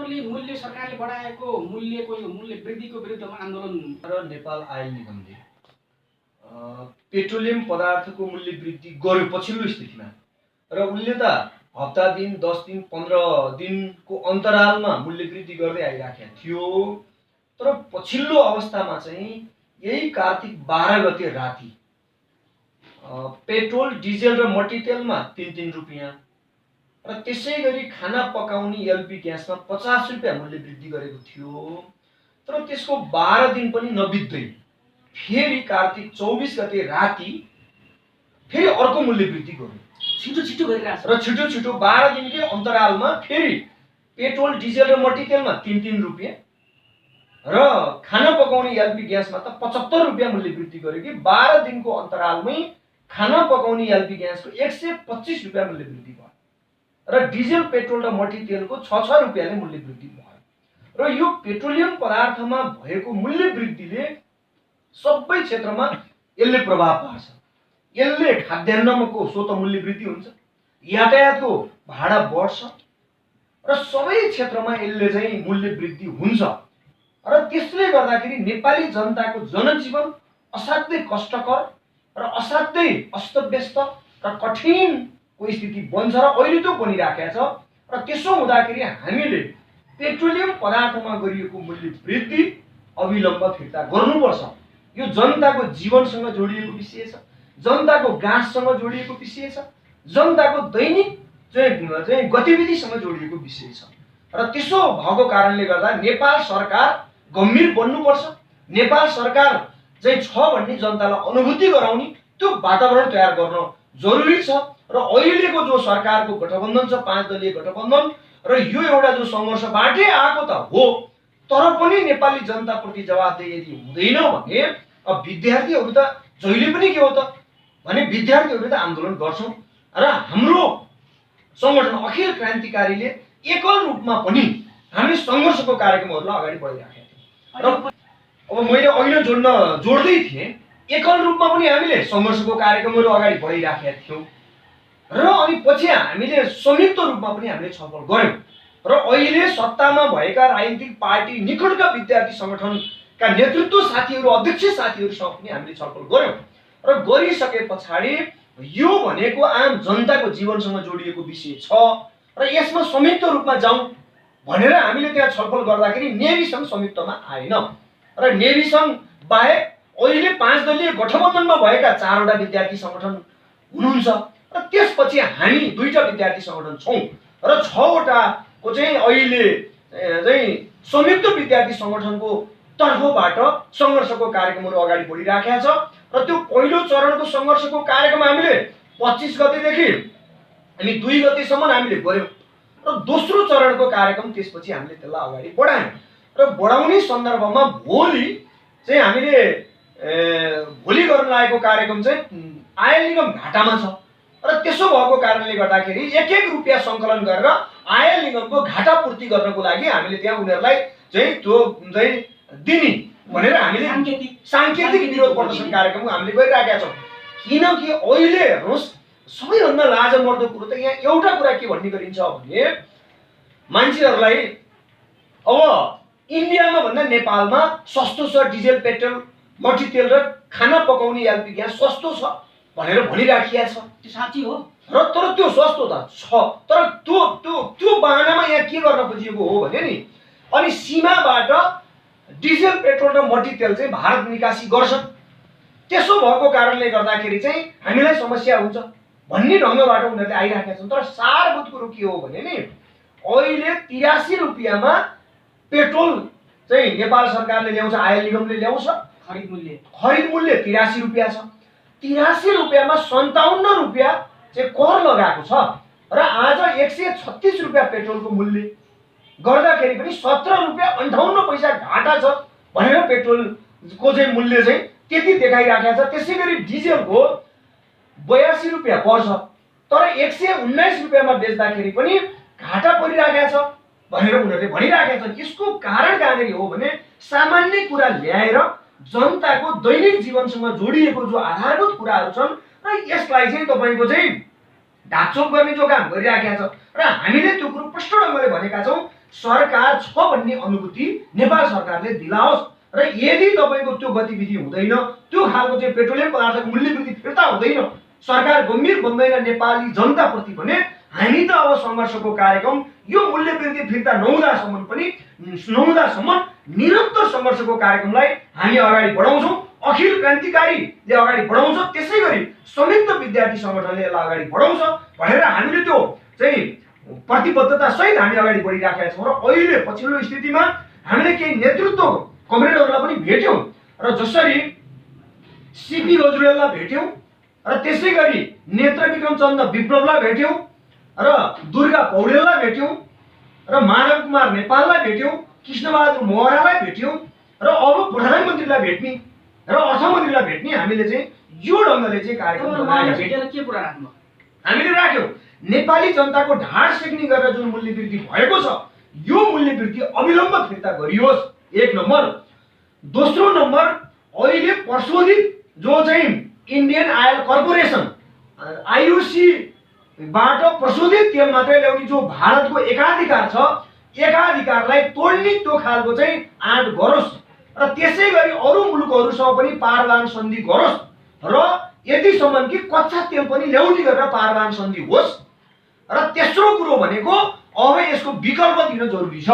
पेट्रोलले मूल्य सरकारले बढाएको मूल्यको यो मूल्य वृद्धिको विरुद्धमा आन्दोलन र नेपाल आयल निगमले पेट्रोलियम पदार्थको मूल्य वृद्धि गर्यो पछिल्लो स्थितिमा र उनले त हप्ता दिन 10 दिन 15 दिनको अन्तरालमा मूल्य वृद्धि गर्दै आइराखेको थियो। तर पछिल्लो अवस्थामा चाहिँ यही कार्तिक 12 गते राति पेट्रोल डिजेल र मट्टीतेलमा 3-3 रुपैयाँ र त्यसै गरी खाना पकाउने एलपी ग्यासमा 50 रुपैयाँ मूल्य वृद्धि गरेको थियो। तर त्यसको 12 दिन पनि नबित्दै फेरि कार्तिक 24 गते राति फेरि अर्को मूल्य वृद्धि गर्यो। छिटो गरिरहेछ र छिटो 12 दिनकै अन्तरालमा फेरि पेट्रोल डिजेल र मट्टीतेलमा 3-3 रुपैयाँ र खाना पकाउने एलपी ग्यासमा त 75 रुपैयाँ मूल्य वृद्धि गर्यो कि 12 दिनको अन्तरालमै खाना पकाउने एलपी ग्यासको 125 रुपैयाँ मूल्य वृद्धि भयो र डिजेल पेट्रोल र मट्टीतेलको 6 रुपैयाँले मूल्य वृद्धि भयो। र यो पेट्रोलियम पदार्थमा भएको मूल्य वृद्धिले सबै क्षेत्रमा यसले प्रभाव पार्छ। यसले खाद्यान्नको स्वत मूल्य वृद्धि हुन्छ, यातायातको भाडा बढ्छ र सबै क्षेत्रमा यसले चाहिँ मूल्य वृद्धि हुन्छ र त्यसले गर्दाखेरि नेपाली जनताको जनजीवन असाध्यै कष्टकर र असाध्यै अस्तव्यस्त र कठिनको स्थिति बन्छ र अहिले त्यो बनिराखेको छ। र त्यसो हुँदाखेरि हामीले पेट्रोलियम पदार्थमा गरिएको मूल्य वृद्धि अविलम्ब फिर्ता गर्नुपर्छ। यो जनताको जीवनसँग जोडिएको विषय छ, जनताको गाँससँग जोडिएको विषय छ, जनताको दैनिक चाहिँ गतिविधिसँग जोडिएको विषय छ। र त्यसो भएको कारणले गर्दा नेपाल सरकार गम्भीर बन्नुपर्छ। नेपाल सरकार चाहिँ छ भन्ने जनतालाई अनुभूति गराउने त्यो वातावरण तयार गर्न जरुरी छ। र अहिलेको जो सरकारको गठबन्धन छ 5 दलीय गठबन्धन र यो एउटा जो संघर्षबाटै आएको त हो, तर पनि नेपाली जनताप्रति जवाफदेही यदि हुँदैन भने अब विद्यार्थीहरू त जहिले पनि के हो त भने विद्यार्थीहरूले त आन्दोलन गर्छौं र हाम्रो संगठन अखिल क्रान्तिकारीले एकल रूपमा पनि हामी संघर्षको कार्यक्रमहरूलाई अगाडि बढाइराखेका थियौं। र अब मैले अहिले जोड्दै थिएँ, एकल रूपमा पनि हामीले संघर्षको कार्यक्रमहरू अगाडि बढाइराखेका थियौं र अनि पछि हामीले संयुक्त रूपमा पनि हामीले छलफल गर्यौं र अहिले सत्तामा भएका राजनीतिक पार्टी निकटका विद्यार्थी संगठनका नेतृत्व साथीहरू अध्यक्ष साथीहरूसँग पनि हामीले छलफल गर्यौं र गरिसके पछाडि यो भनेको आम जनताको जीवनसँग जोडिएको विषय छ र यसमा संयुक्त रूपमा जाउँ भनेर हामीले त्यहाँ छलफल गर्दाखेरि नेभी संघ संयुक्तमा आएन र नेभी संघ बाहेक अहिले 5 दलीय गठबन्धनमा भएका 4 वटा विद्यार्थी संगठन हुनुहुन्छ र त्यसपछि हामी 2टा विद्यार्थी संगठन छौं र 6 वटाको चाहिँ अहिले चाहिँ संयुक्त विद्यार्थी संगठनको तर्फबाट संघर्षको कार्यक्रमहरू अगाडि बढिराखेका छ र त्यो पहिलो चरणको संघर्षको कार्यक्रम हामीले 25 गतेदेखि हामी 2 गतेसम्म हामीले गर्यौं र दोस्रो चरणको कार्यक्रम त्यसपछि हामीले त्यसलाई अगाडि बढायौं र बढाउने सन्दर्भमा भोलि चाहिँ हामीले भोलि गर्न लागेको कार्यक्रम चाहिँ आयल निगम घाटामा छ र त्यसो भएको कारणले गर्दाखेरि 1-1 रुपैयाँ संकलन गरेर आयल निगमको घाटा पूर्ति गर्नको लागि हामीले त्यहाँ उनीहरूलाई चाहिँ त्यो चाहिँ दिने भनेर हामीले सांकेतिक विरोध प्रदर्शन कार्यक्रम हामीले गरिराखेका छौं। किनकि अहिले हेर्नुस् सबैभन्दा लाजमर्दो कुरो त यहाँ एउटा कुरा के भन्ने गरिन्छ भने मान्छेहरूलाई अब इन्डियामा भन्दा नेपालमा सस्तो छ डिजेल पेट्रोल मट्टीतेल र खाना पकाउने एलपी ग्यास सस्तो छ भनेर भनिराखिया छ। त्यो साँच्चै हो र तर त्यो सस्तो त छ, तर त्यो बहानामा यहाँ के गर्न खोजिएको हो भने नि अनि सीमाबाट डिजेल पेट्रोल र मट्टीतेल चाहिँ भारत निकासी गर्छन्। त्यसो भएको कारणले गर्दाखेरि चाहिँ हामीलाई समस्या हुन्छ भन्ने ढंगबाट उनीहरूले आइराखेका छन्। तर सारभूत कुरो के हो भने नि अहिले 83 रुपैयाँमा पेट्रोल चाहिँ नेपाल सरकारले ल्याउँछ, आयल निगमले ल्याउँछ। खरिद मूल्य 83 रुपैयाँ छ। 83 रुपैयाँमा 57 रुपैयाँ चाहिँ कर लगाएको छ र आज 136 रुपैयाँ पेट्रोलको मूल्य गर्दाखेरि पनि 17 रुपैयाँ 58 पैसा घाटा छ भनेर पेट्रोलको चाहिँ मूल्य चाहिँ त्यति देखाइराखेको छ। त्यसैगरी डिजेलको 82 रुपैयाँ पर्छ तर 119 रुपैयाँमा बेच्दाखेरि पनि घाटा परिराखेको छ भनेर उनीहरूले भनिराखेका छन्। यसको कारण कहाँनिर हो भने सामान्य कुरा ल्याएर जनताको दैनिक जीवनसँग जोडिएको जो आधारभूत कुराहरू छन् र यसलाई चाहिँ तपाईको चाहिँ ढाकछोप गर्ने जो काम गरिराखेका छ र हामीले त्यो कुरो प्रष्ट ढंगले भनेका छौं सरकार छ भन्ने अनुभूति नेपाल सरकारले दिलाओस् र यदि तपाईको त्यो गतिविधि हुँदैन, त्यो खालको चाहिँ पेट्रोलियम पदार्थको मूल्य वृद्धि फिर्ता हुँदैन, सरकार गम्भीर बन्दैन नेपाली जनताप्रति भने हामी त अब सङ्घर्षको कार्यक्रम यो मूल्य वृद्धि फिर्ता नहुँदासम्म निरन्तर सङ्घर्षको कार्यक्रमलाई हामी अगाडि बढाउँछौँ। अखिल क्रान्तिकारीले अगाडि बढाउँछ, त्यसै गरी संयुक्त विद्यार्थी सङ्गठनले यसलाई अगाडि बढाउँछ भनेर हामीले त्यो चाहिँ प्रतिबद्धता सहित हामी अगाडि बढिराखेका छौँ। र अहिले पछिल्लो स्थितिमा हामीले केही नेतृत्व कमरेडहरूलाई पनि भेट्यौँ र जसरी सीपी गजुरेललाई भेट्यौँ र त्यसै गरी नेत्रविक्रम चन्द विप्लवलाई भेट्यौँ र दुर्गा पौडेललाई भेट्यौँ र माधव कुमार नेपाललाई भेट्यौँ, कृष्णबहादुर महरालाई भेट्यौँ र अब प्रधानमन्त्रीलाई भेट्ने र अर्थमन्त्रीलाई भेट्ने हामीले चाहिँ यो ढङ्गले चाहिँ कार्यक्रम भेटेर के कुरा राख्नु हामीले राख्यौँ। नेपाली जनताको ढाड सेक्ने गरेर जुन मूल्य वृद्धि भएको छ यो मूल्य वृद्धि अविलम्ब फिर्ता गरियोस्, एक नम्बर। दोस्रो नम्बर, अहिले प्रशोधित जो चाहिँ इन्डियन आयल कर्पोरेसन आइओसी बाट प्रशोधित तेल मात्रै ल्याउने जो भारतको एकाधिकार छ, एकाधिकारलाई तोड्ने त्यो खालको चाहिँ आँट गरोस् र त्यसै गरी अरू मुलुकहरूसँग पनि पारवान सन्धि गरोस् र यतिसम्म कि कच्चा तेल पनि ल्याउने गरेर पारवान सन्धि होस्। र तेस्रो कुरो भनेको अब यसको विकल्प दिन जरुरी छ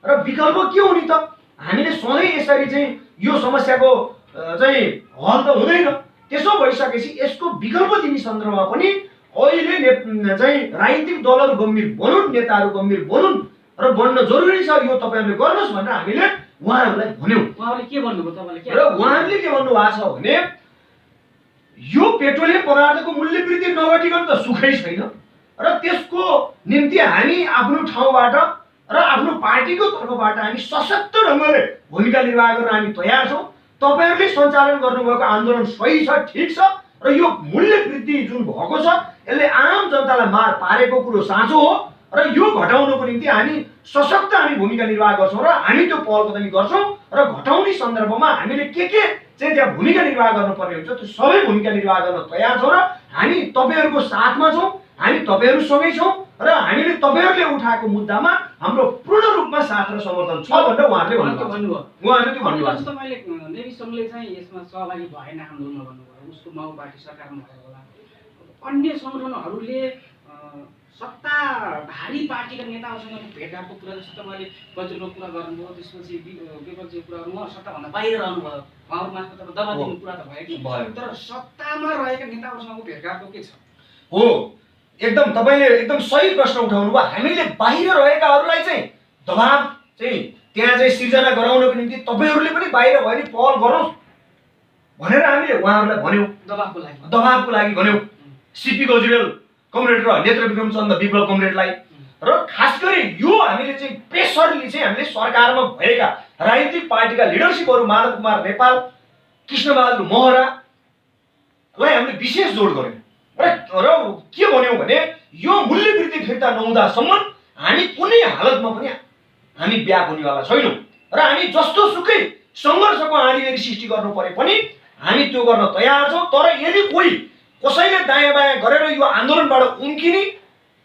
र विकल्प के हो नि त? हामीले सधैँ यसरी चाहिँ यो समस्याको चाहिँ हल त हुँदैन। त्यसो भइसकेपछि यसको विकल्प दिने सन्दर्भमा पनि अहिले चाहिँ राजनीतिक दलहरू गम्भीर बनुन्, नेताहरू गम्भीर बनुन् र बन्न जरुरी छ। यो तपाईहरुले गर्नुहोस् भनेर हामीले उहाँहरूलाई भन्यौं। उहाँहरूले के भन्नुभयो तपाईले? र उहाँहरूले के भन्नु भएको छ भने यो पेट्रोलियम पदार्थको मूल्य वृद्धि नघटिकन त सुखै छैन र त्यसको निम्ति हामी आफ्नो ठाउँबाट र आफ्नो पार्टीको तर्फबाट हामी सशक्त ढङ्गले भूमिका निर्वाह गर्न हामी तयार छौँ। तपाईहरुले सञ्चालन गर्नुभएको आन्दोलन सही छ, ठिक छ र यो मूल्य वृद्धि जुन भएको छ यसले आम जनतालाई मार पारेको कुरो साँचो हो र यो घटाउनको निम्ति हामी सशक्त भूमिका निर्वाह गर्छौँ र हामी त्यो पहल कदमी गर्छौँ र घटाउने सन्दर्भमा हामीले के चाहिँ त्यहाँ भूमिका निर्वाह गर्नुपर्ने हुन्छ त्यो सबै भूमिका निर्वाह गर्न तयार छौँ र हामी तपाईहरुको साथमा छौँ, हामी तपाईहरुसँगै छौँ र हामीले तपाईहरुले उठाएको मुद्दामा हाम्रो पूर्ण रूपमा साथ र समर्थन छ भनेर उहाँहरूले भन्नुभयो। उहाँहरूले त्यो भन्नुभयो। तपाईले नेवी संघले चाहिँ यसमा सहभागी भएन आन्दोलनमा भन्नुभयो, उसको माओवादी सरकारमा भयो होला। अन्य संगठनहरूले सत्ताधारी पार्टीका नेताहरूसँग भेटघाटको कुरा जस्तो तपाईँले गजुरको कुरा गर्नुभयो, त्यसपछि विपक्षी कुरा गर्नुभयो, सत्ताभन्दा बाहिर रहनुभयो, उहाँहरू मार्फत दबाब दिने कुरा त भयो कि, तर सत्तामा रहेका नेताहरूसँग भेटघाटको के छ? हो, एकदम तपाईले एकदम सही प्रश्न उठाउनु भयो। हामीले बाहिर रहेकाहरूलाई चाहिँ दबाब चाहिँ त्यहाँ चाहिँ सिर्जना गराउनको निम्ति तपाईहरुले पनि बाहिर भयो नि पहल गरौँ भनेर हामीले उहाँहरूलाई भन्यौँ। दबाबको लागि भन्यौँ। सीपी गजुरेल कमरेड र नेत्रविक्रम चन्द विप्लव कमरेडलाई र खास गरी यो हामीले चाहिँ प्रेसरले चाहिँ हामीले सरकारमा भएका राजनीतिक पार्टीका लिडरसिपहरू माधव कुमार नेपाल, कृष्णबहादुर महरालाई हामीले विशेष जोड गर्यौँ र के भन्यौँ भने यो मूल्य वृद्धि फिर्ता नहुँदासम्म हामी कुनै हालतमा पनि हामी ब्याक हुनेवाला छैनौँ र हामी जस्तो सुकै सङ्घर्षको आँधीबेरी सृष्टि गर्नु परे पनि हामी त्यो गर्न तयार छौँ। तर यदि कोही कसैले दायाँ बायाँ गरेर यो आन्दोलनबाट उम्किने,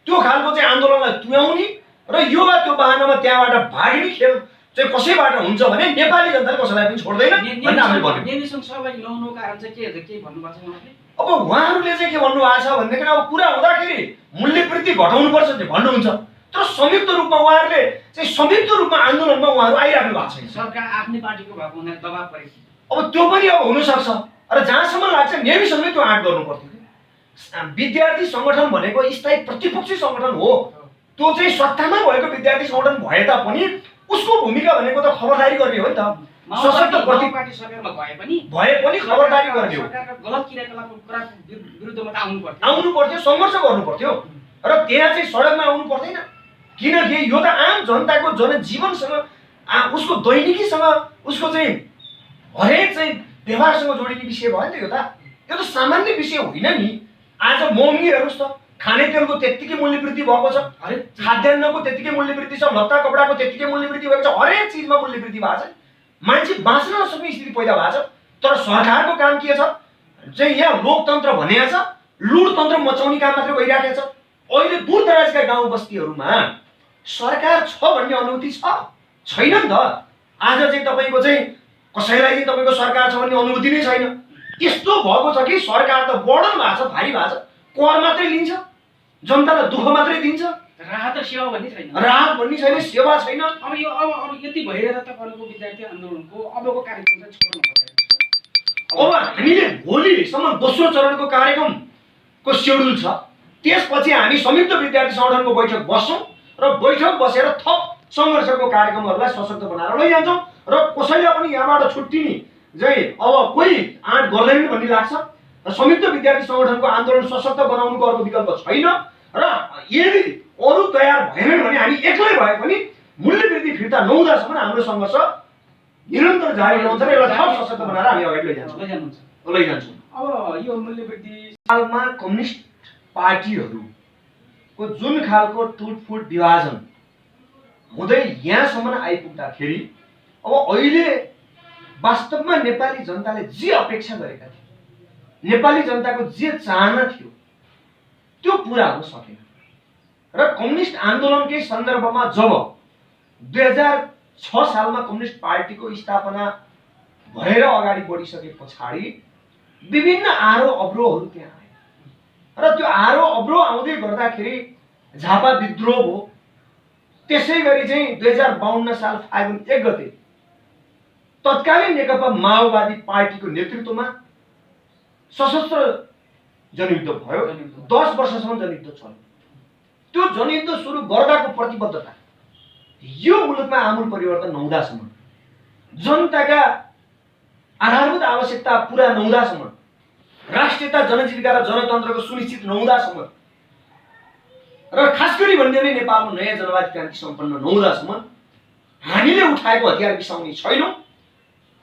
त्यो खालको चाहिँ आन्दोलनलाई तुल्याउने र यो वा त्यो बहानामा त्यहाँबाट भाग्ने खेल चाहिँ कसैबाट हुन्छ भने नेपाली जनताले कसैलाई पनि छोड्दैन भन्ने हामीले भन्यौँ। नेवीसँग सहभागी नहुनुको कारण चाहिँ के भन्नुभएको छ उहाँले? अब उहाँहरूले चाहिँ के भन्नुभएको छ भनेदेखि अब कुरा हुँदाखेरि मूल्य वृद्धि घटाउनुपर्छ चाहिँ भन्नुहुन्छ, तर संयुक्त रूपमा उहाँहरूले चाहिँ संयुक्त रूपमा आन्दोलनमा उहाँहरू आइराख्नु भएको छैन। सरकार आफ्नै पार्टीको भएको हुनाले दबाब परेको अब त्यो पनि अब हुनसक्छ र जहाँसम्म लाग्छ नेवीसँगै त्यो आँट गर्नु पर्थ्यो। विद्यार्थी सङ्गठन भनेको स्थायी प्रतिपक्षी सङ्गठन हो, त्यो चाहिँ सत्तामा भएको विद्यार्थी सङ्गठन भए तापनि उसको भूमिका भनेको त खबरदारी गर्ने हो नि त। सशक्त पार्टी सरकारमा भए पनि खबरदारी गर्ने हो, सरकारका गलत क्रियाकलापको विरुद्धमा त आउनु पर्थ्यो, सङ्घर्ष गर्नु पर्थ्यो र त्यहाँ चाहिँ सडकमा आउनु पर्दैन। किनकि यो त आम जनताको जनजीवनसँग उसको दैनिकीसँग उसको चाहिँ हरेक चाहिँ व्यवहारसँग जोडिने विषय भयो नि त। यो त सामान्य विषय होइन नि। आज महँगी हेर्नुहोस् त, खाने तेलको त्यत्तिकै मूल्य वृद्धि भएको छ, खाद्यान्नको त्यत्तिकै मूल्य वृद्धि छ, लत्ता कपडाको त्यत्तिकै मूल्य वृद्धि भएको छ, हरेक चिजमा मूल्य वृद्धि भएको छ। मान्छे बाँच्न नसक्ने स्थिति पैदा भएको छ। तर सरकारको काम के छ चाहिँ यहाँ लोकतन्त्र भनेको छ, लुटतन्त्र मचाउने काम मात्रै भइरहेको छ। अहिले दूरदराजका गाउँ बस्तीहरूमा सरकार छ भन्ने अनुभूति छैन नि त। आज चाहिँ तपाईँको चाहिँ कसैलाई चाहिँ तपाईँको सरकार छ भन्ने अनुभूति नै छैन। यस्तो भएको छ कि सरकार त बढ्न भएको छ, भारी भएको छ, कर मात्रै लिन्छ, जनतालाई दुःख मात्रै दिन्छ, राहत र सेवा भन्ने छैन, राहत भन्ने छैन, सेवा छैन। अब यो अब यति भइरहेर तपाईँहरूको विद्यार्थी आन्दोलनको अबको कार्यक्रम चाहिँ छोड्नु पर्यो। अब हामीले भोलिसम्म दोस्रो चरणको कार्यक्रमको सेड्युल छ। त्यसपछि हामी संयुक्त विद्यार्थी सङ्गठनको बैठक बस्छौँ र बैठक बसेर थप सङ्घर्षको कार्यक्रमहरूलाई सशक्त बनाएर लैजान्छौँ र कसैलाई पनि यहाँबाट छुट्टिने चाहिँ अब कोही आँट गर्दैन भन्ने लाग्छ। र संयुक्त विद्यार्थी सङ्गठनको आन्दोलन सशक्त बनाउनुको अर्को विकल्प छैन र यदि अरू तयार भएनन् भने हामी एक्लै भए पनि मूल्यवृद्धि फिर्ता नहुँदासम्म हाम्रो सङ्घर्ष निरन्तर जारी रहन्छ र यसलाई थप सशक्त बनाएर हामी अगाडि लैजान्छौँ। अब यो मूल्यवृद्धि सालमा कम्युनिस्ट पार्टीहरूको जुन खालको टुटफुट विभाजन हुँदै यहाँसम्म आइपुग्दाखेरि अब अहिले वास्तवमा नेपाली जनताले जे अपेक्षा गरेका थिए, नेपाली जनताको जे चाहना थियो त्यो पुरा हुन सकेन। र कम्युनिस्ट आन्दोलनकै सन्दर्भमा जब 2006 सालमा कम्युनिस्ट पार्टीको स्थापना भएर अगाडि बढिसके पछाडि विभिन्न आरो अवरोहहरू त्यहाँ आए र त्यो आरो अवरोह आउँदै गर्दाखेरि झापा विद्रोह भयो। त्यसै गरी चाहिँ 2052 साल फागुन 1 गते तत्कालीन नेकपा माओवादी पार्टीको नेतृत्वमा सशस्त्र जनयुद्ध भयो। 10 वर्षसम्म जनयुद्ध चल्यो। त्यो जनयुद्ध सुरु गर्दाको प्रतिबद्धता यो मुलुकमा आमूल परिवर्तन नहुँदासम्म, जनताका आधारभूत आवश्यकता पुरा नहुँदासम्म, राष्ट्रियता, जनजीविका र जनतन्त्रको सुनिश्चित नहुँदासम्म र खास गरी भन्ने नै नेपालमा नयाँ जनवादी क्रान्ति सम्पन्न नहुँदासम्म हामीले उठाएको हतियार बिसाउने छैनौँ,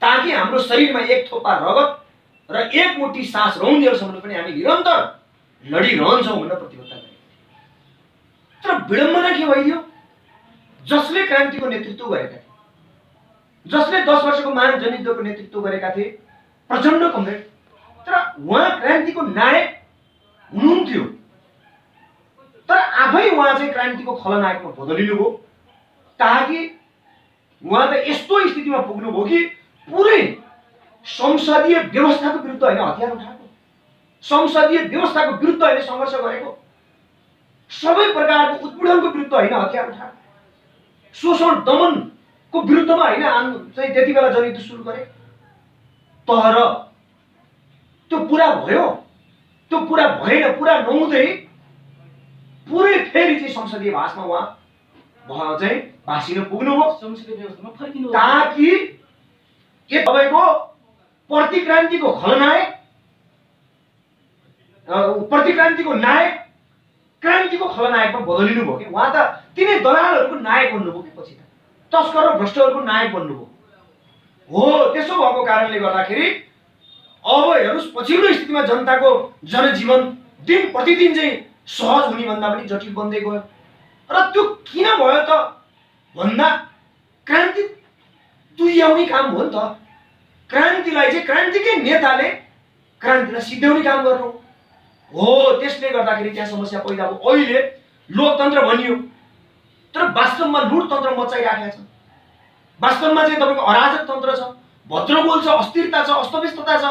ताकि हाम्रो शरीरमा एक थोपा रगत र एक मुठी सास रहन्जेलसम्म पनि हामी निरन्तर लडिरहन्छौँ भनेर प्रतिबद्धता गरे। तर विडम्बना के भइदियो, जसले क्रान्तिको नेतृत्व गरेका थिए, जसले 10 वर्षको महान जनयुद्धको नेतृत्व गरेका थिए, प्रचण्ड कमरेड, तर उहाँ क्रान्तिको नायक हुनुहुन्थ्यो, तर आफै उहाँ चाहिँ क्रान्तिको खलनायकमा बदलिनुभयो। ताकि उहाँ त यस्तो स्थितिमा पुग्नुभयो कि पुरै संसदीय व्यवस्थाको विरुद्ध होइन हतियार उठाएको, संसदीय व्यवस्थाको विरुद्ध होइन सङ्घर्ष गरेको, सबै प्रकारको उत्पीडनको विरुद्ध होइन हतियार उठाएको, शोषण दमनको विरुद्धमा होइन चाहिँ त्यति बेला जनयुद्ध सुरु गरे। तर त्यो पुरा भयो, त्यो पुरा भएन। पुरा नहुँदै पुरै फेरि चाहिँ संसदीय भाषमा उहाँ चाहिँ भाषिन पुग्नुभयो, संसदीय व्यवस्थामा फर्किनु, ताकि के तपाईँको प्रतिक्रान्तिको खलनायक, प्रतिक्रान्तिको नायक क्रान्तिको खलनायकमा बदलिनु भयो कि उहाँ त तिनै दलालहरूको नायक बन्नुभयो कि पछि त तस्कर र भ्रष्टहरूको नायक बन्नुभयो हो। त्यसो भएको कारणले गर्दाखेरि अब हेर्नुहोस् पछिल्लो स्थितिमा जनताको जनजीवन दिन प्रतिदिन चाहिँ सहज हुने भन्दा पनि जटिल बन्दै गयो। र त्यो किन भयो त भन्दा क्रान्ति तुल्याउने काम हो नि त। क्रान्तिलाई चाहिँ क्रान्तिकै नेताले क्रान्तिलाई सिद्ध्याउने काम गर्नु हो। त्यसले गर्दाखेरि त्यहाँ समस्या पैदा भयो। अहिले लोकतन्त्र भनियो तर वास्तवमा लुटतन्त्र मचाइराखेको छ। वास्तवमा चाहिँ तपाईँको अराजक तन्त्र छ, भद्रगोल छ, अस्थिरता छ, अस्तव्यस्तता छ।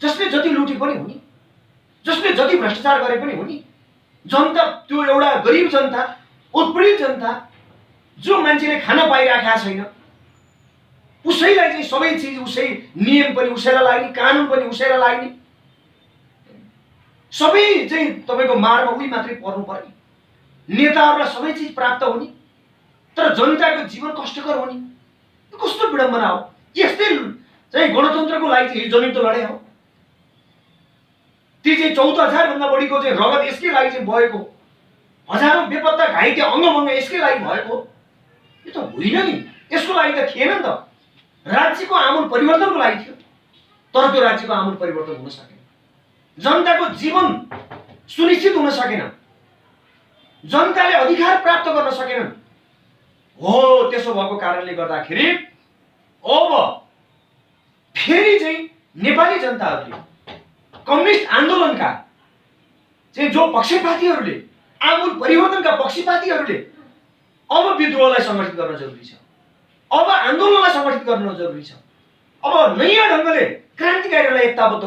जसले जति लुटे पनि हो नि, जसले जति भ्रष्टाचार गरे पनि हो नि, जनता त्यो एउटा गरिब जनता, उत्पीडित जनता, जो मान्छेले खान पाइराखेको छैन, उसैलाई चाहिँ सबै चिज उसै, नियम पनि उसैलाई लाग्ने, कानुन पनि उसैलाई लाग्ने, सबै चाहिँ तपाईँको मारमा उही मात्रै पर्नु पर्ने, नेताहरूलाई सबै चिज प्राप्त हुने, तर जनताको जीवन कष्टकर हुने। कस्तो विडम्बना हो। यस्तै चाहिँ गणतन्त्रको लागि चाहिँ जनयुद्ध लडे हो। ती चाहिँ 14,000 भन्दा बढीको चाहिँ रगत यसकै लागि चाहिँ बहेको, हजारौं बेपत्ता घाइते अङ्गभङ्ग यसकै लागि भएको। यो त होइन नि, यसको लागि त थिएन नि त। राज्यको आमूल परिवर्तनको लागि थियो, तर त्यो राज्यको आमूल परिवर्तन हुन सकेन। जनताको जीवन सुनिश्चित हुन सकेन, जनताले अधिकार प्राप्त गर्न सकेनन् हो। त्यसो भएको कारणले गर्दाखेरि अब फेरि चाहिँ नेपाली जनताहरूले कम्युनिस्ट आन्दोलनका चाहिँ जो पक्षपातीहरूले, आमूल परिवर्तनका पक्षपातीहरूले अब विद्रोहलाई सङ्गठित गर्न जरुरी छ, अब आन्दोलनलाई सङ्गठित गर्न जरुरी छ, अब नयाँ ढङ्गले क्रान्तिकारीहरूलाई एकताबद्ध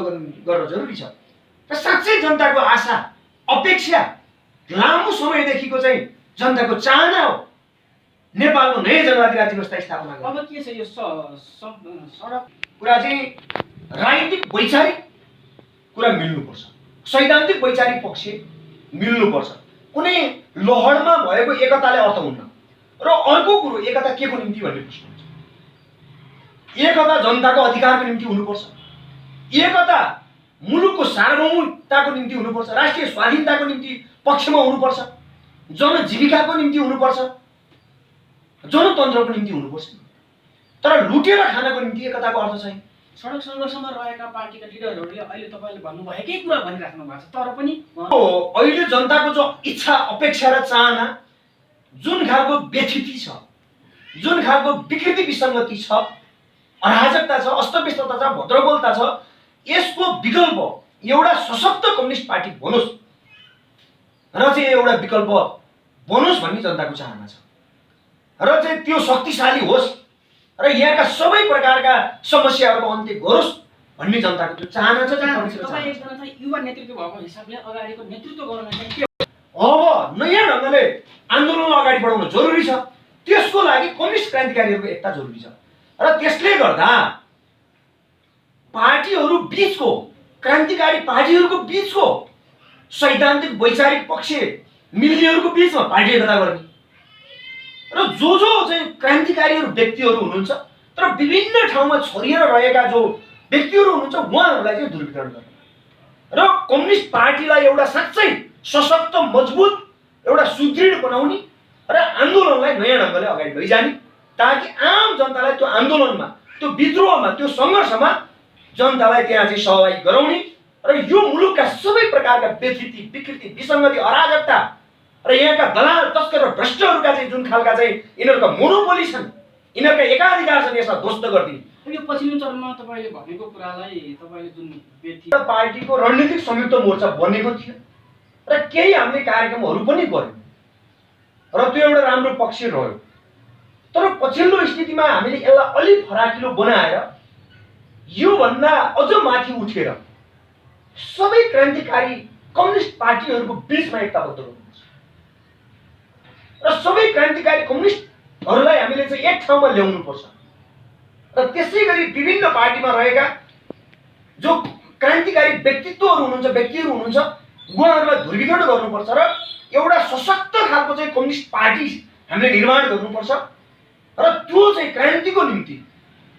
गर्न जरुरी छ। र साँच्चै जनताको आशा अपेक्षा लामो समयदेखिको चाहिँ जनताको चाहना हो नेपालमा नयाँ जनवादी राज्य व्यवस्था स्थापना गर्नु। अब के छ यो सडक कुरा चाहिँ राजनीतिक वैचारिक कुरा मिल्नुपर्छ, सैद्धान्तिक वैचारिक पक्ष मिल्नुपर्छ। कुनै लहरमा भएको एकताले अर्थ हुन्न। र अर्को कुरो एकता के को निम्ति भन्ने प्रश्न हुन्छ। एकता जनताको अधिकारको निम्ति हुनुपर्छ, एकता मुलुकको सार्वभौमिकताको निम्ति हुनुपर्छ, राष्ट्रिय स्वाधीनताको निम्ति पक्षमा हुनुपर्छ, जनजीविकाको निम्ति हुनुपर्छ, जनतन्त्रको निम्ति हुनुपर्छ। तर लुटेर खानको निम्ति एकताको अर्थ छैन। सडक सङ्घर्षमा रहेका पार्टीका लिडरहरूले अहिले तपाईँले भन्नुभएकै कुरा भनिराख्नु भएको छ, तर पनि अहिले जनताको जो इच्छा अपेक्षा र चाहना, जुन खालको व्यथिति छ, जुन खालको विकृति विसङ्गति छ, अराजकता छ, अस्तव्यस्तता छ, भद्रगोलता छ, यसको विकल्प एउटा सशक्त कम्युनिस्ट पार्टी बनोस् र चाहिँ एउटा विकल्प बनोस् भन्ने जनताको चाहना छ। र चाहिँ त्यो शक्तिशाली होस् र यहाँका सबै प्रकारका समस्याहरूको अन्त्य गरोस् भन्ने जनताको त्यो चाहना छ। तपाईँ एकजना चाहिँ युवा नेतृत्व भएको हिसाबले अगाडिको नेतृत्व गर्न चाहिँ के अब नयाँ ढङ्गले आन्दोलन अगाडि बढाउन जरुरी छ। त्यसको लागि कम्युनिस्ट क्रान्तिकारीहरूको एकता जरुरी छ। र त्यसले गर्दा पार्टीहरू बीचको, क्रान्तिकारी पार्टीहरूको बीचको सैद्धान्तिक वैचारिक पक्ष मिल्नेहरूको बीचमा पार्टी एकता गर्ने र जो चाहिँ क्रान्तिकारीहरू व्यक्तिहरू हुनुहुन्छ तर विभिन्न ठाउँमा छरिएर रहेका जो व्यक्तिहरू हुनुहुन्छ उहाँहरूलाई चाहिँ ध्रुवीकरण गर्ने र कम्युनिस्ट पार्टीलाई एउटा साँच्चै सशक्त, मजबुत, एउटा सुदृढ बनाउने र आन्दोलनलाई नयाँ ढङ्गले अगाडि लैजाने, ताकि आम जनतालाई त्यो आन्दोलनमा, त्यो विद्रोहमा, त्यो सङ्घर्षमा जनतालाई त्यहाँ चाहिँ सहभागी गराउने र यो मुलुकका सबै प्रकारका व्यथिति, विकृति, विसङ्गति, अराजकता र यहाँका दलाल, तस्कर र भ्रष्टहरूका चाहिँ जुन खालका चाहिँ यिनीहरूका मोनोपोली छन्, यिनीहरूका एकाधिकार छन्, यसलाई ध्वस्त गरिदिने। यो पछिल्लो चरणमा तपाईँले भनेको कुरालाई तपाईँले जुन व्यक्ति पार्टीको रणनीतिक संयुक्त मोर्चा बनेको थियो र केही हामीले कार्यक्रमहरू पनि गर्यौँ र त्यो एउटा राम्रो पक्ष रह्यो। तर पछिल्लो स्थितिमा हामीले यसलाई अलि फराकिलो बनाएर योभन्दा अझ माथि उठेर सबै क्रान्तिकारी कम्युनिस्ट पार्टीहरूको बीचमा एकताबद्ध गर्नुपर्छ र सबै क्रान्तिकारी कम्युनिस्टहरूलाई हामीले चाहिँ एक ठाउँमा ल्याउनुपर्छ र त्यसै गरी विभिन्न पार्टीमा रहेका जो क्रान्तिकारी व्यक्तित्वहरू हुनुहुन्छ उहाँहरूलाई ध्रुवीकरण गर्नुपर्छ र एउटा सशक्त खालको चाहिँ कम्युनिस्ट पार्टी हामीले निर्माण गर्नुपर्छ र त्यो चाहिँ क्रान्तिको निम्ति,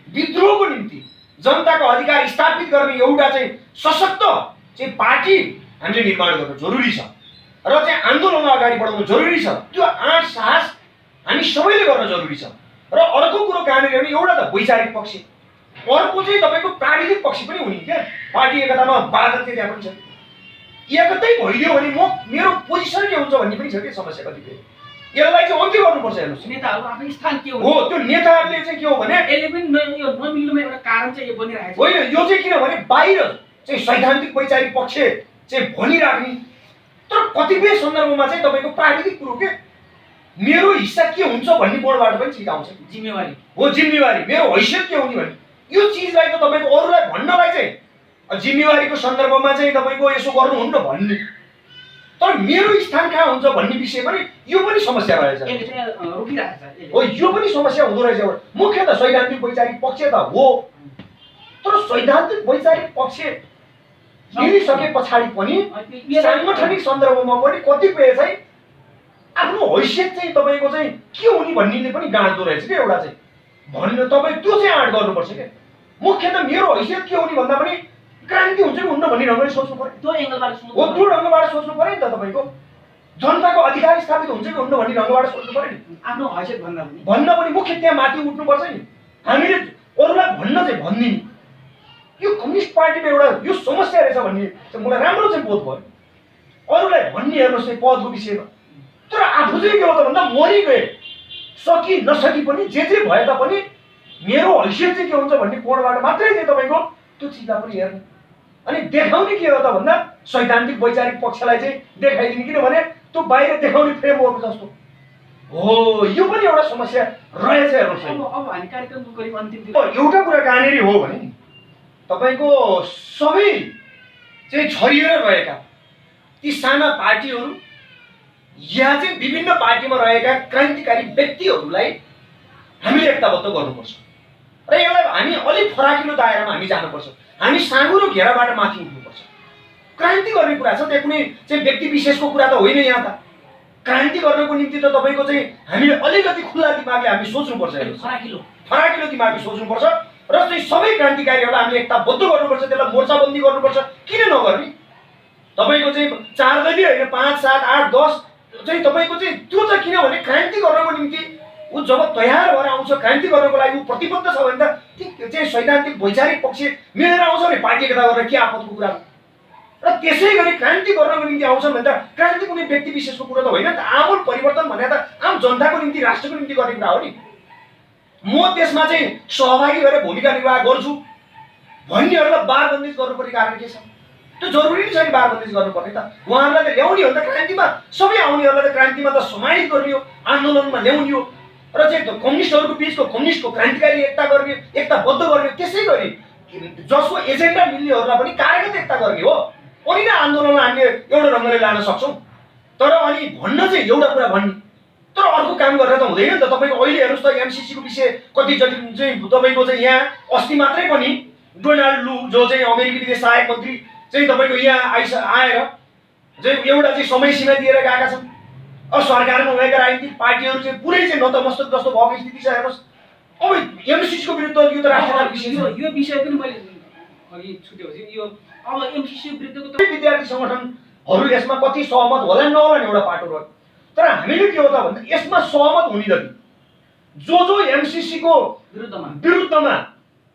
विद्रोहको निम्ति, जनताको अधिकार स्थापित गर्ने एउटा चाहिँ सशक्त चाहिँ पार्टी हामीले निर्माण गर्नु जरुरी छ र चाहिँ आन्दोलनलाई अगाडि बढाउनु जरुरी छ। त्यो आँट साहस हामी सबैले गर्न जरुरी छ। र अर्को कुरो कहाँनिर भने एउटा त वैचारिक पक्ष, अर्को चाहिँ तपाईँको प्राविधिक पक्ष पनि हुने क्या। पार्टी एकतामा बाधा चाहिँ त्यहाँ पनि छ। एकतै भइदियो भने मेरो पोजिसन के हुन्छ भन्ने पनि छ कि समस्या कतिपय। यसलाई चाहिँ अन्त्य गर्नुपर्छ। हेर्नुहोस्, नेताहरू आफ्नो स्थान के हो, त्यो नेताहरूले चाहिँ के हो भने यसले पनि यो नमिल्नुमा एउटा कारण चाहिँ यो बनिरहेको छ। होइन, यो चाहिँ किनभने बाहिर चाहिँ सैद्धान्तिक वैचारिक पक्ष चाहिँ भनिराख्ने, तर कतिपय सन्दर्भमा चाहिँ तपाईँको प्राविधिक कुरो के मेरो हिस्सा के हुन्छ भन्ने बोर्डबाट पनि ठिक आउँछ। जिम्मेवारी हो, जिम्मेवारी, मेरो हैसियत के हुने भन्ने यो चिजलाई त तपाईँको अरूलाई भन्नलाई चाहिँ जिम्मेवारीको सन्दर्भमा चाहिँ तपाईँको यसो गर्नुहुन्न भन्ने, तर मेरो स्थान कहाँ हुन्छ भन्ने विषय पनि यो पनि समस्या रहेछ। हो, यो पनि समस्या हुँदो रहेछ। मुख्य त सैद्धान्तिक वैचारिक पक्ष त हो, तर सैद्धान्तिक वैचारिक पक्ष मिलिसके पछाडि पनि साङ्गठनिक सन्दर्भमा पनि कतिपय चाहिँ आफ्नो हैसियत चाहिँ तपाईँको चाहिँ के हुने भन्नेले पनि गाँट्दो रहेछ क्या। एउटा चाहिँ भन्नु तपाईँ त्यो चाहिँ आँट गर्नुपर्छ क्या। मुख्य त मेरो हैसियत के हुने भन्दा पनि क्रान्ति हुन्छ कि हुन्न भन्ने ढङ्गले सोच्नु पर्यो। त्यो एङ्गलबाट सोच्नु हो, त्यो ढङ्गबाट सोच्नु पर्यो नि त। तपाईँको जनताको अधिकार स्थापित हुन्छ कि हुन्न भन्ने ढङ्गबाट सोच्नु पर्यो नि। आफ्नो हैसियत भन्दा पनि मुख्य त्यहाँ माथि उठ्नुपर्छ नि। हामीले अरूलाई भन्न चाहिँ भन्दिने यो कम्युनिस्ट पार्टीमा एउटा यो समस्या रहेछ भन्ने चाहिँ मलाई राम्रो चाहिँ बोध भयो। अरूलाई भन्ने हेर्नुहोस् चाहिँ पदको विषयमा, तर आफू चाहिँ के हो त भन्दा मरिगए, सकि नसकी पनि जे भए तापनि मेरो हैसियत चाहिँ के हुन्छ भन्ने कोणबाट मात्रै चाहिँ तपाईँको त्यो चिजलाई पनि हेर्ने अनि देखाउने के हो त भन्दा सैद्धान्तिक वैचारिक पक्षलाई चाहिँ देखाइदिने। किनभने त्यो बाहिर देखाउने फ्रेमवर्क जस्तो हो यो पनि एउटा समस्या रहेछ हेर्नुहोस् है। अब हामी कार्यक्रमको करिब अन्तिमतिर एउटा कुरा कहाँनिर हो भने नि तपाईँको सबै चाहिँ छरिएर रहेका ती साना पार्टीहरू या चाहिँ विभिन्न पार्टीमा रहेका क्रान्तिकारी व्यक्तिहरूलाई हामीले एकताबद्ध गर्नुपर्छ र यसलाई हामी अलिक फराकिलो दायरामा हामी जानुपर्छ। हामी साँगुरो घेराबाट माथि उठ्नुपर्छ। क्रान्ति गर्ने कुरा छ, त्यहाँ कुनै चाहिँ व्यक्ति विशेषको कुरा त होइन। यहाँ त क्रान्ति गर्नको निम्ति त तपाईँको चाहिँ हामीले अलिकति खुल्ला दिमागले हामी सोच्नुपर्छ, फराकिलो दिमागले सोच्नुपर्छ र चाहिँ सबै क्रान्तिकारीहरूलाई हामीले एकताबद्ध गर्नुपर्छ। त्यसलाई मोर्चाबन्दी गर्नुपर्छ। किन नगर्ने? तपाईँको चाहिँ 4 दलीय होइन, 5, 7, 8, 10 चाहिँ तपाईँको चाहिँ त्यो त किनभने क्रान्ति गर्नको निम्ति ऊ जब तयार भएर आउँछ, क्रान्ति गर्नको लागि ऊ प्रतिबद्ध छ भने त त्यो चाहिँ सैद्धान्तिक वैचारिक पक्ष मिलेर आउँछ भने पार्टी एकता गरेर के आपतको कुरा। र त्यसै गरी क्रान्ति गर्नको निम्ति आउँछन् भने त क्रान्ति कुनै व्यक्ति विशेषको कुरा त होइन नि त। आमूल परिवर्तन भने त आम जनताको निम्ति, राष्ट्रको निम्ति गर्ने कुरा हो नि। म त्यसमा चाहिँ सहभागी भएर भूमिका निर्वाह गर्छु भन्नेहरूलाई बारबन्दी गर्नुपर्ने कारण के छ? त्यो जरुरी नै छ नि बारबन्दी गर्नुपर्ने त। उहाँहरूलाई त ल्याउने हो नि त क्रान्तिमा, सबै आउनेहरूलाई त क्रान्तिमा त समाहित गर्ने हो, आन्दोलनमा ल्याउने हो र चाहिँ कम्युनिस्टहरूको बिचको कम्युनिस्टको क्रान्तिकारी एकता गर्ने, एकताबद्ध गर्ने। त्यसै गरी जसको एजेन्डा मिल्नेहरूलाई पनि कार्यगत एकता गर्ने हो। अनि नै आन्दोलनलाई हामीले एउटा ढङ्गले लान सक्छौँ। तर अनि भन्न चाहिँ एउटा कुरा भन्ने, तर अर्को काम गरेर त हुँदैन नि त। तपाईँको अहिले हेर्नुहोस् त एमसिसीको विषय कति जटिल चाहिँ तपाईँको चाहिँ यहाँ अस्ति मात्रै पनि डोनाल्ड लू जो चाहिँ अमेरिकी विदेश सहायक मन्त्री चाहिँ तपाईँको यहाँ आएर चाहिँ एउटा चाहिँ समय सीमा दिएर गएका छन्। अब सरकारमा भएका राजनीतिक पार्टीहरू चाहिँ पुरै चाहिँ नतमस्तक जस्तो भएको स्थिति छ। हेर्नुहोस् अब एमसिसीको विरुद्ध यो त राष्ट्रवाद विषय छ। यो विषय पनि मैले अघि छुट्याउँछु। यो अब एमसिसी विरुद्धको त विद्यार्थी सङ्गठनहरू यसमा कति सहमत होला नहोला नि एउटा पाटो रह्यो। तर हामीले के हो त भन्दा यसमा सहमत हुने जति जो एमसिसीको विरुद्धमा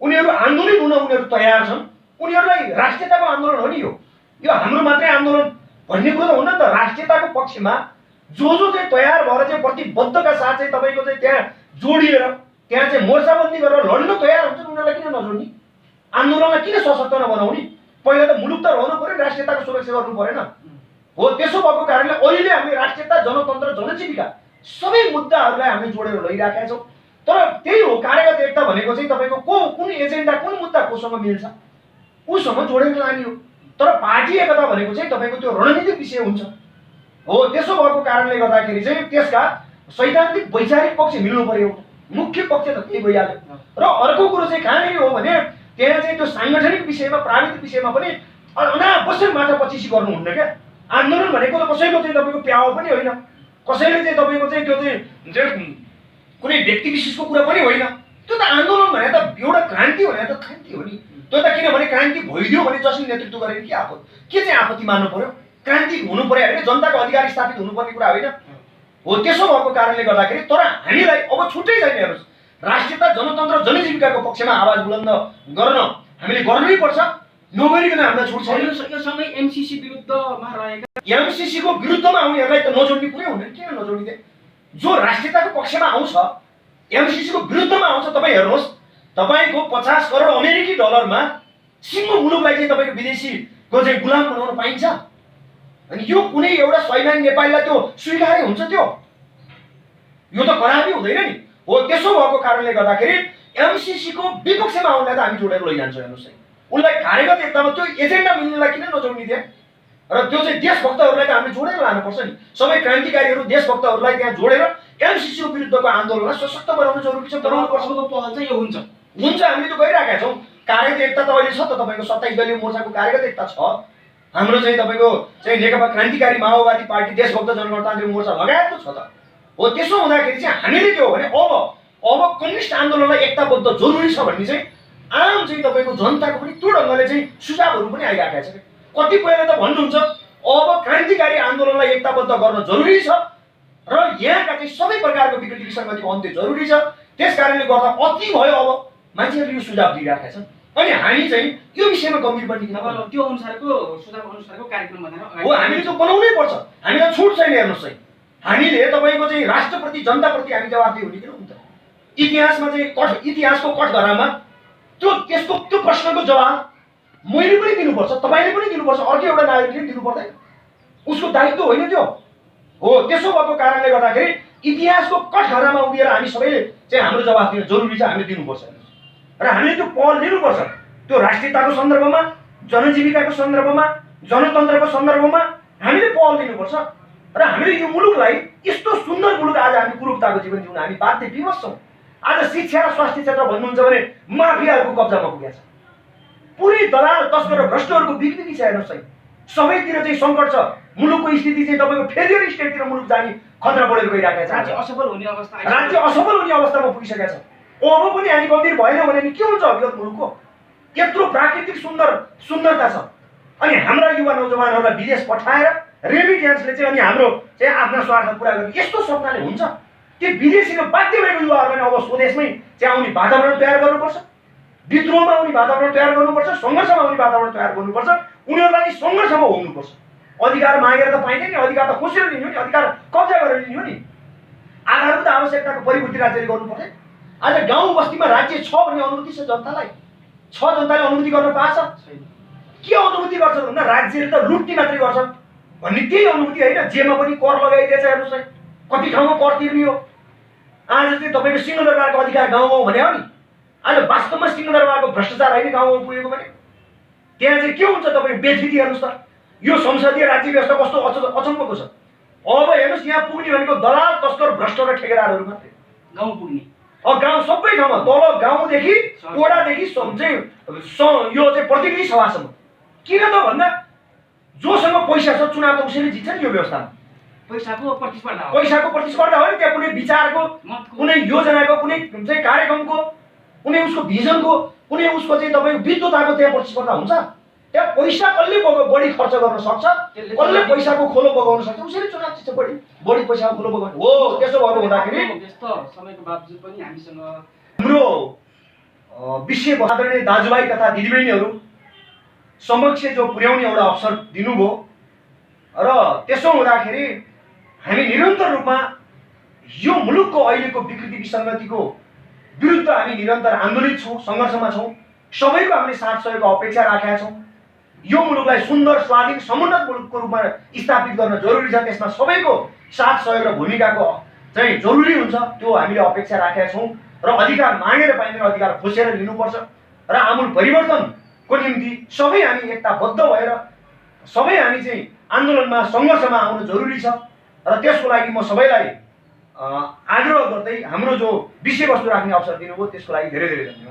उनीहरू आन्दोलित हुन उनीहरू तयार छन्, उनीहरूलाई राष्ट्रियताको आन्दोलन हो नि यो हाम्रो मात्रै आन्दोलन भन्ने कुरा त हुन नि त। राष्ट्रियताको पक्षमा जो चाहिँ तयार भएर चाहिँ प्रतिबद्धका साथ चाहिँ तपाईँको चाहिँ त्यहाँ जोडिएर त्यहाँ चाहिँ मोर्चाबन्दी गरेर लड्न तयार हुन्छन्, उनीहरूलाई किन नजोड्ने? आन्दोलनलाई किन सशक्त नबनाउने? पहिला त मुलुक त रहनु पर्यो, राष्ट्रियताको सुरक्षा गर्नु परेन हो। त्यसो भएको कारणले अहिले हामीले राष्ट्रियता, जनतन्त्र, जनजीविका सबै मुद्दाहरूलाई हामीले जोडेर लैराखेका छौँ। तर त्यही हो कार्यगत एकता भनेको चाहिँ तपाईँको कुन एजेन्डा, कुन मुद्दा कोसँग मिल्छ उसँग जोडेर लाने हो। तर पार्टी एकता भनेको चाहिँ तपाईँको त्यो रणनीतिक विषय हुन्छ हो। त्यसो भएको कारणले गर्दाखेरि चाहिँ त्यसका सैद्धान्तिक वैचारिक पक्ष मिल्नु पर्यो। मुख्य पक्ष त त्यही भइहाल्यो। र अर्को कुरो चाहिँ कहाँनिर हो भने त्यहाँ चाहिँ त्यो साङ्गठनिक विषयमा, प्राविधिक विषयमा पनि अनावश्यक माथापच्चिसी गर्नुहुन्न क्या। आन्दोलन भनेको त कसैको चाहिँ तपाईँको प्याओ पनि होइन, कसैले चाहिँ तपाईँको चाहिँ त्यो चाहिँ कुनै व्यक्ति विशेषको कुरा पनि होइन। त्यो त आन्दोलन भने त एउटा क्रान्ति भने त क्रान्ति हो नि। त्यो त किनभने क्रान्ति भइदियो भने जसले नेतृत्व गरेको के चाहिँ आपत्ति मान्नु पर्यो? क्रान्ति हुनु पर्यो होइन, जनताको अधिकार स्थापित हुनुपर्ने कुरा होइन हो। त्यसो भएको कारणले गर्दाखेरि तर हामीलाई अब छुट्टै छैन। हेर्नुहोस् राष्ट्रियता, जनतन्त्र, जनजीविकाको पक्षमा आवाज बुलन्द गर्न हामीले गर्नै पर्छ। नगरिकन हामीलाई छुट छैन। यो सँगै एमसिसी विरुद्धमा रहेका एमसिसीको विरुद्धमा आउनेहरूलाई त नजोड्ने कुरै हुँदैन। किन नजोडिँदै? जो राष्ट्रियताको पक्षमा आउँछ, एमसिसीको विरुद्धमा आउँछ। तपाईँ हेर्नुहोस् तपाईँको 50 करोड अमेरिकी डलरमा सिङ्गो मुलुकलाई चाहिँ तपाईँको विदेशीको चाहिँ गुलाम बनाउन पाइन्छ? अनि यो कुनै एउटा स्वाभिमानी नेपालीलाई त्यो स्वीकार्य हुन्छ? यो त कदापि हुँदैन नि हो। त्यसो भएको कारणले गर्दाखेरि एमसिसीको विपक्षमा आउनलाई त हामी जोडेर लैजान्छौँ। हेर्नुहोस् है, उनलाई कार्यगत एकतामा त्यो एजेन्डा मिल्नेलाई किन नजोड्ने थिए? र त्यो चाहिँ देशभक्तहरूलाई त हामीले जोडेर लानुपर्छ नि। सबै क्रान्तिकारीहरू, देशभक्तहरूलाई त्यहाँ जोडेर एमसिसीको विरुद्धको आन्दोलनलाई सशक्त बनाउनु जरुरी छ। बनाउनु पर्छ। पहल चाहिँ यो हुन्छ। हामीले त गरिरहेका छौँ। कार्यगत एकता त अहिले छ त। तपाईँको 27 दलीय मोर्चाको कार्यगत एकता छ। हाम्रो चाहिँ तपाईँको चाहिँ नेकपा क्रान्तिकारी माओवादी पार्टी, देशभक्त जनगणतान्त्रिक मोर्चा लगायतको छ त हो। त्यसो हुँदाखेरि चाहिँ हामीले के हो भने अब कम्युनिस्ट आन्दोलनलाई एकताबद्ध जरुरी छ भन्ने चाहिँ आम चाहिँ तपाईँको जनताको पनि त्यो ढङ्गले चाहिँ सुझावहरू पनि आइरहेका छ। कतिपयले त भन्नुहुन्छ अब क्रान्तिकारी आन्दोलनलाई एकताबद्ध गर्न जरुरी छ र यहाँका चाहिँ सबै प्रकारको विकृति विसङ्गतिको अन्त्य जरुरी छ। त्यस कारणले गर्दा अति भयो। अब मान्छेहरूले यो सुझाव दिइरहेका छन्। अनि हामी चाहिँ यो विषयमा गम्भीर पनि किन त्यो अनुसारको सुझाव अनुसारको कार्यक्रम बनाएर हो। हामीले त्यो बनाउनै पर्छ। हामीलाई छुट छैन। हेर्नुहोस् है, हामीले तपाईँको चाहिँ राष्ट्रप्रति, जनताप्रति हामी जवाफदेही हुने किन हुन्छ? इतिहासमा चाहिँ इतिहासको कठघरामा त्यो प्रश्नको जवाब मैले पनि दिनुपर्छ, तपाईँले पनि दिनुपर्छ, अर्को एउटा नागरिकले पनि दिनु पर्दैन। उसको दायित्व होइन त्यो हो। त्यसो भएको कारणले गर्दाखेरि इतिहासको कठघरामा उभिएर हामी सबैले चाहिँ हाम्रो जवाफ दिन जरुरी छ, हामीले दिनुपर्छ र हामीले त्यो पहल लिनुपर्छ। त्यो राष्ट्रियताको सन्दर्भमा, जनजीविकाको सन्दर्भमा, जनतन्त्रको सन्दर्भमा हामीले पहल लिनुपर्छ र हामीले यो मुलुकलाई यस्तो सुन्दर मुलुक आज हामी कुरूपताको जीवन जिउन हामी बाध्य विवश छौँ। आज शिक्षा र स्वास्थ्य क्षेत्र भन्नुहुन्छ भने माफियाहरूको कब्जामा पुगेको छ। पुरै दलाल तस्कर र भ्रष्टहरूको बिक्री छ। हेर्नुहोस् है, सबैतिर चाहिँ सङ्कट छ। मुलुकको स्थिति चाहिँ तपाईँको फेलियर स्टेटतिर मुलुक जाने खतरा बढेर गइरहेको छ। राज्य असफल हुने अवस्था राज्य असफल हुने अवस्थामा पुगिसकेको छ। अब पनि हामी गम्भीर भएन भने नि के हुन्छ अभिगत मुलुकको? यत्रो प्राकृतिक सुन्दरता छ अनि हाम्रा युवा नौजवानहरूलाई विदेश पठाएर रेमिट्यान्सले चाहिँ अनि हाम्रो चाहिँ आफ्ना स्वार्थ पुरा गर्ने यस्तो सपनाले हुन्छ? त्यो विदेशीले बाध्य भएको युवाहरूलाई अब स्वदेशमै चाहिँ आउने वातावरण तयार गर्नुपर्छ, विद्रोहमा आउने वातावरण तयार गर्नुपर्छ, सङ्घर्षमा आउने वातावरण तयार गर्नुपर्छ। उनीहरूलाई सङ्घर्षमा हुनुपर्छ। अधिकार मागेर त पाइँदैन नि, अधिकार त खोसेर लिने हो नि, अधिकार कब्जा गरेर लिने हो नि। आधारभूत आवश्यकताको परिपूर्ति राज्यले गर्नुपर्छ। आज गाउँ बस्तीमा राज्य छ भन्ने अनुभूति छ जनतालाई? छ जनताले अनुभूति गर्न पाएछ? के अनुभूति गर्छ भन्दा राज्यले त लुट्ने मात्रै गर्छ भन्ने त्यही अनुभूति होइन। जेमा पनि कर लगाइदिएछ। हेर्नुहोस् है, कति ठाउँमा कर तिर्ने हो। आज चाहिँ तपाईँको सिंहदरबारको अधिकार गाउँ गाउँ भने हो नि। आज वास्तवमा सिंहदरबारको भ्रष्टाचार होइन गाउँ गाउँ पुगेको भने त्यहाँ चाहिँ के हुन्छ? तपाईँ बेचबिखन हेर्नुहोस् त, यो संसदीय राज्य व्यवस्था कस्तो अचम्मको छ। अब हेर्नुहोस्, यहाँ पुग्ने भनेको दलाल तस्कर भ्रष्ट र ठेकेदारहरू मात्रै गाउँ पुग्ने। गाउँ सबै ठाउँमा, तल गाउँदेखि वडादेखि चाहिँ यो चाहिँ प्रतिनिधि सभासम्म। किन त भन्दा जोसँग पैसा छ चुनाव त उसैले जित्छ नि यो व्यवस्थामा। पैसाको प्रतिस्पर्धा हो। पैसाको प्रतिस्पर्धा हो नि। त्यहाँ कुनै विचारको, कुनै योजनाको, कुनै चाहिँ कार्यक्रमको, कुनै उसको भिजनको, कुनै उसको चाहिँ तपाईँको विद्युतताको त्यहाँ प्रतिस्पर्धा हुन्छ। त्यहाँ पैसा कसले बढी खर्च गर्न सक्छ, कसले पैसाको खोलो बगाउन सक्छ, उसैले चुनाव जित्छ। बढी पैसाको खोलो बगाउने हो। त्यसो भएको हुँदाखेरि व्यस्त समयको बावजुद पनि हामीसँग हाम्रो विश्व आदरणीय दाजुभाइ तथा दिदीबहिनीहरू समक्ष जो पुर्याउने एउटा अवसर दिनुभयो र त्यसो हुँदाखेरि हामी निरन्तर रूपमा यो मुलुकको अहिलेको विकृति विसङ्गतिको विरुद्ध हामी निरन्तर आन्दोलित छौँ, सङ्घर्षमा छौँ। सबैको हामीले साथ सहयोगको अपेक्षा राखेका छौँ। यो मुलुकलाई सुन्दर, स्वाधीन, समुन्नत मुलुकको रूपमा स्थापित गर्न जरुरी छ। त्यसमा सबैको साथ सहयोग र भूमिकाको चाहिँ जरुरी हुन्छ। त्यो हामीले अपेक्षा राखेका छौँ र अधिकार मागेर पाइँदैन, अधिकार खोसेर लिनुपर्छ र आमूल परिवर्तनको निम्ति सबै हामी एकताबद्ध भएर सबै हामी चाहिँ आन्दोलनमा सङ्घर्षमा आउनु जरुरी छ र त्यसको लागि म सबैलाई आग्रह गर्दै हाम्रो जो विषयवस्तु राख्ने अवसर दिनुभयो त्यसको लागि धेरै धेरै धन्यवाद।